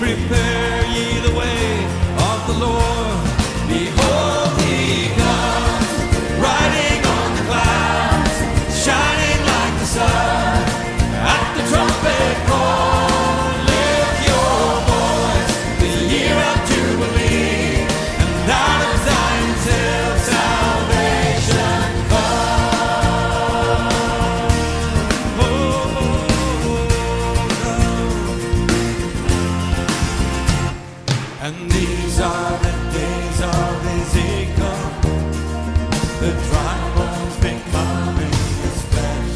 prepare ye the way of the Lord. Behold, he comes, riding on the clouds, shining like the sun. At the trumpet call, lift your voice, the year of Jubilee, and out of Zion's hill salvation comes. And these are the days of Ezekiel, the dry bones becoming his flesh.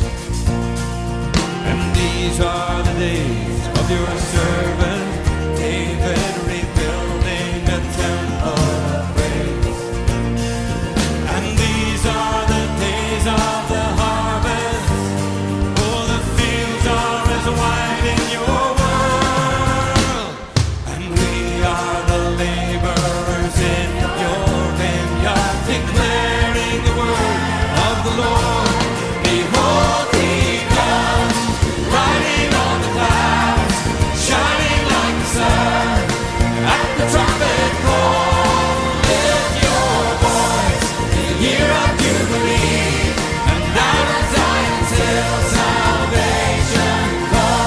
And these are the days of your servant David, rebuilding a temple of praise. And these are the days of the harvest, for the fields are as white in your world. And we are the laborers in your vineyard, declaring the word of the Lord. Behold, he comes, riding on the clouds, shining like the sun. At the trumpet call, lift your voice, the year of Jubilee, and out of Zion's hill salvation comes.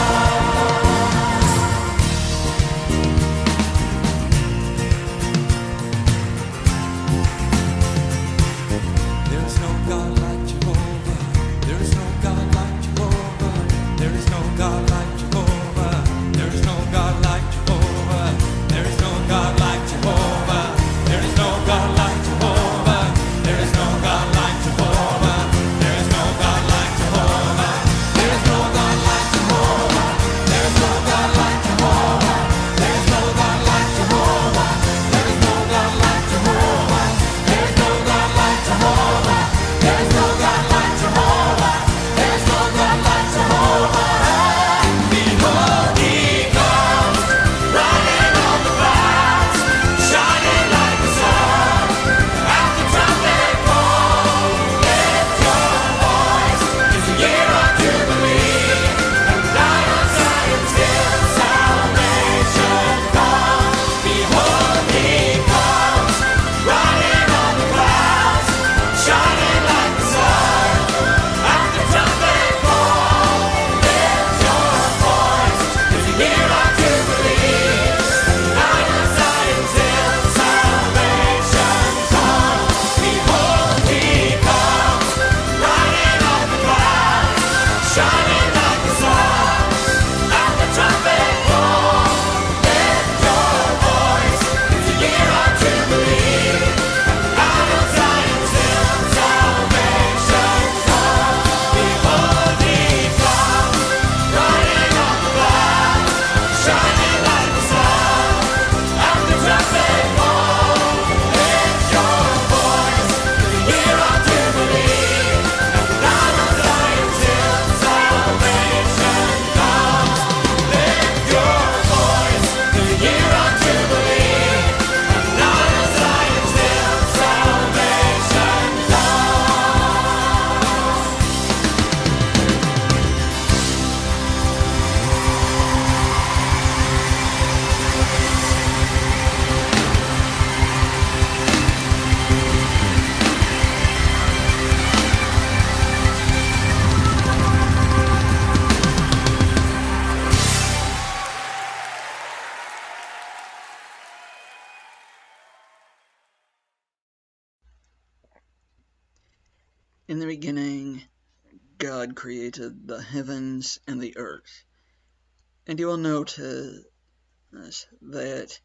There is no God like Jehovah. There is no God like Jehovah. There is no God like Jehovah. There is no God like Jehovah. There is no God like Jehovah. There is no God like Jehovah. There is no God like Jehovah. There is no God like Jehovah. There is no God like Jehovah. There is no God like Jehovah. There is no God like Jehovah. There is no God like Jehovah. There is no God like Jehovah. There is no God like Jehovah. There is no God like Jehovah. Behold, he comes, riding on the clouds, shining like the sun. At the trumpet call, lift your voice, 'tis the year of Jubilee, and out of Zion's hill salvation comes. Behold, he comes, riding on the clouds, shining like the sun. At the trumpet call, lift your voice, 'tis the year of Jubilee, and out of Zion's hill salvation comes. Behold, he comes, riding on the clouds, shining like the sun. At the trumpet call, lift your voice, 'tis the year of Jubilee, and out of Zion's hill salvation comes. Behold, he comes, riding on the clouds, shining like the sun. At the trumpet call, lift your voice, 'tis the year of Jubilee, and out of Zion's hill salvation comes. Lift your voice, 'tis the year of Jubilee, and out of Zion's hill salvation In the beginning, God created the heavens and the earth. And you will notice that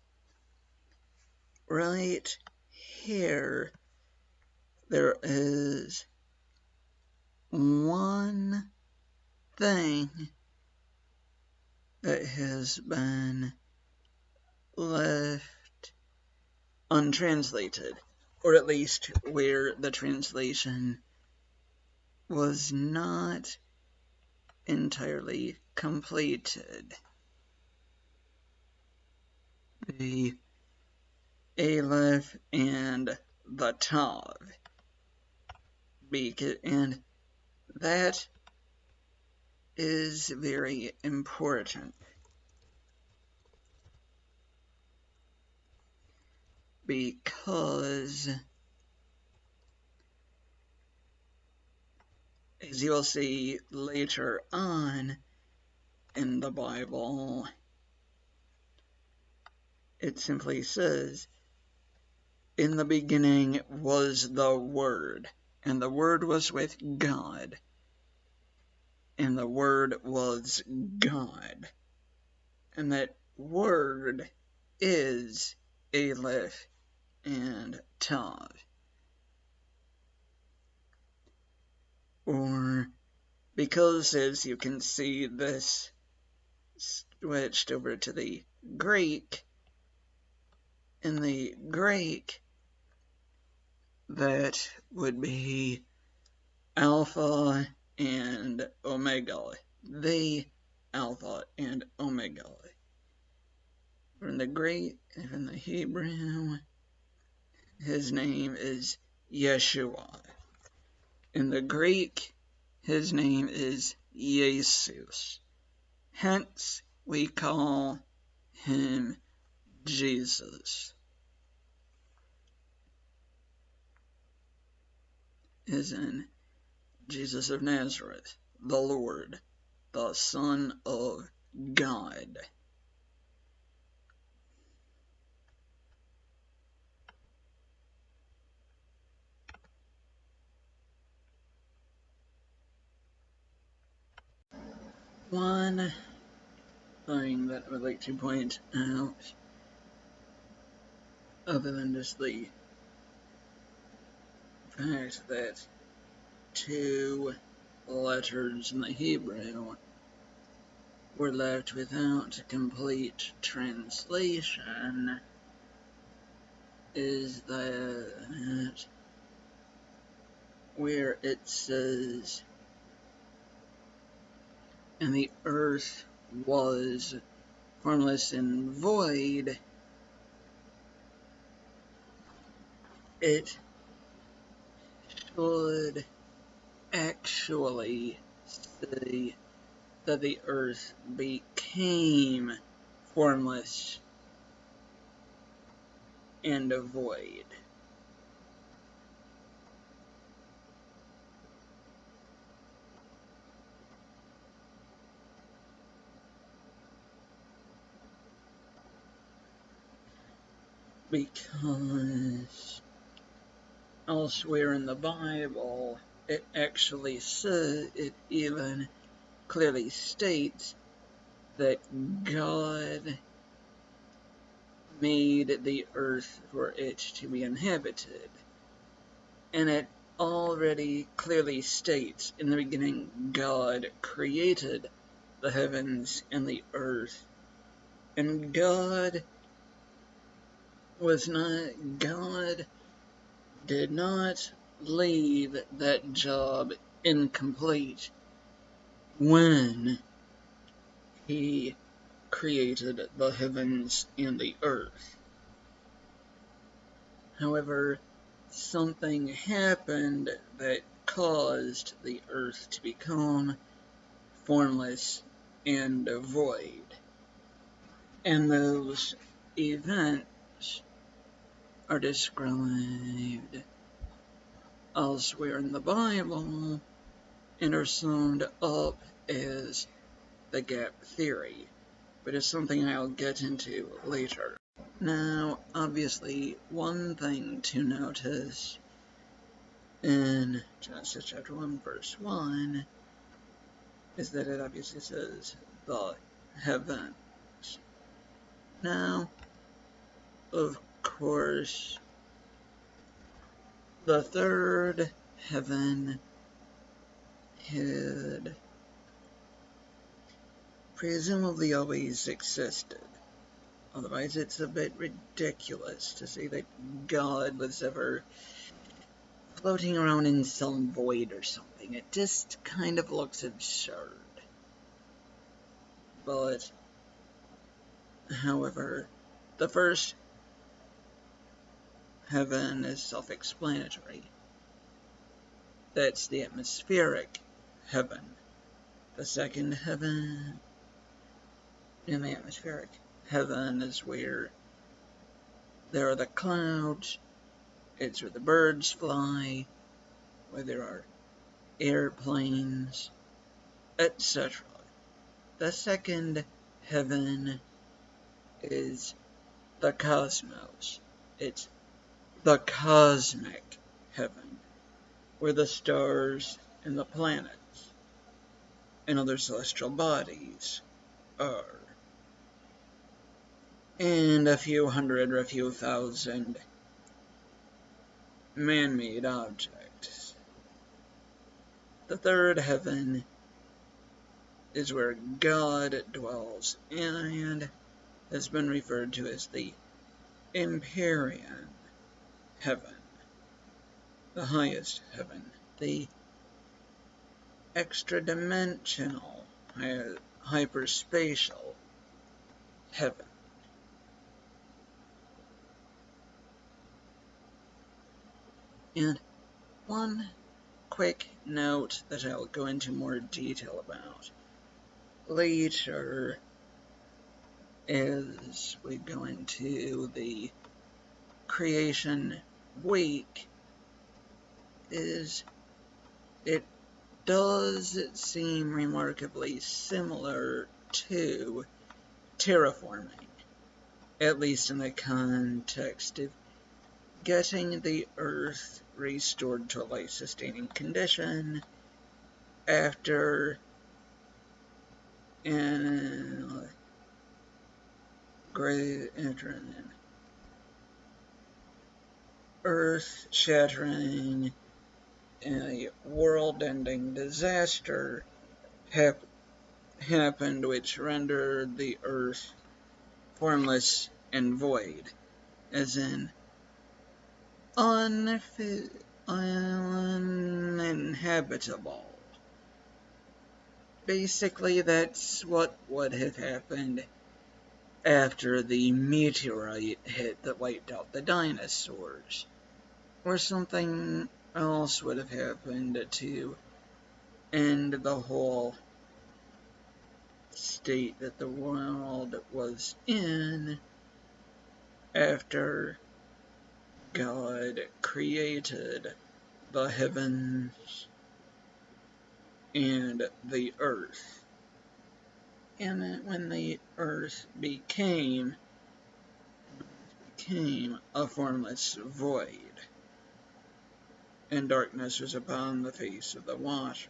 right here there is one thing that has been left untranslated, or at least where the translation was not entirely completed. The Aleph and the Tav. And that is very important. because, as you'll see later on in the Bible, it simply says, "In the beginning was the Word, and the Word was with God, and the Word was God." And that Word is Aleph and Tav. Or, because as you can see, this switched over to the Greek. In the Greek, that would be Alpha and Omega. The Alpha and Omega. In the Greek, in the Hebrew, his name is Yeshua. In the Greek, his name is Jesus. Hence, we call him Jesus. As in Jesus of Nazareth, the Lord, the Son of God. One thing that I would like to point out, other than just the fact that 2 letters in the Hebrew were left without complete translation, is that where it says, "And the earth was formless and void," it should actually say that the earth became formless and void. Because elsewhere in the Bible, it actually says, it even clearly states that God made the earth for it to be inhabited. And it already clearly states, in the beginning, God created the heavens and the earth. And God did not leave that job incomplete when he created the heavens and the earth. However, something happened that caused the earth to become formless and void. And those events are described elsewhere in the Bible and are summed up as the gap theory, but it's something I'll get into later. Now, obviously, one thing to notice in Genesis chapter 1, verse 1, is that it obviously says the heavens. Now, of course, the third heaven had presumably always existed. Otherwise, it's a bit ridiculous to say that God was ever floating around in some void or something. It just kind of looks absurd. But, however, the first heaven is self-explanatory. That's the atmospheric heaven. The second heaven in the atmospheric heaven is where there are the clouds, it's where the birds fly, where there are airplanes, etc. The second heaven is the cosmos. It's the cosmic heaven, where the stars and the planets and other celestial bodies are. And a few hundred or a few thousand man-made objects. The third heaven is where God dwells and has been referred to as the Empyrean heaven, the highest heaven, the extra-dimensional, hyperspatial heaven. And one quick note that I'll go into more detail about later as we go into the creation week is it does seem remarkably similar to terraforming, at least in the context of getting the Earth restored to a life-sustaining condition after an earth-shattering and a world-ending disaster happened, which rendered the Earth formless and void, as in uninhabitable. Basically, that's what would have happened after the meteorite hit that wiped out the dinosaurs. Or something else would have happened to end the whole state that the world was in after God created the heavens and the earth. And when the earth became a formless void, and darkness was upon the face of the waters.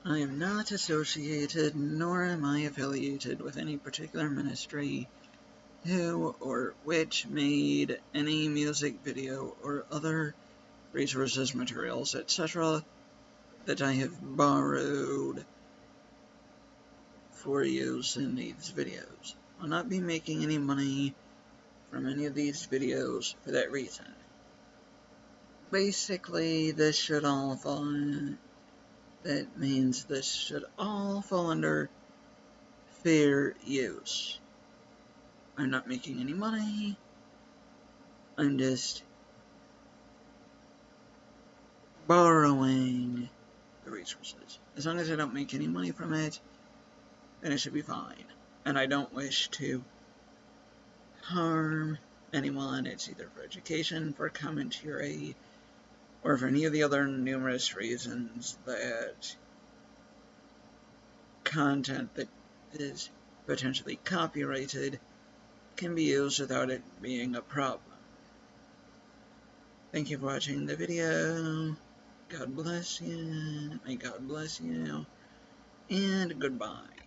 I am not associated, nor am I affiliated with any particular ministry who or which made any music video or other resources, materials, etc. that I have borrowed for use in these videos. I'll not be making any money from any of these videos for that reason. Basically, this should all fall in. That means this should all fall under fair use. I'm not making any money. I'm just borrowing the resources. As long as I don't make any money from it, then it should be fine. And I don't wish to harm anyone. It's either for education, for commentary, or for any of the other numerous reasons that content that is potentially copyrighted can be used without it being a problem. Thank you for watching the video. God bless you. May God bless you. And goodbye.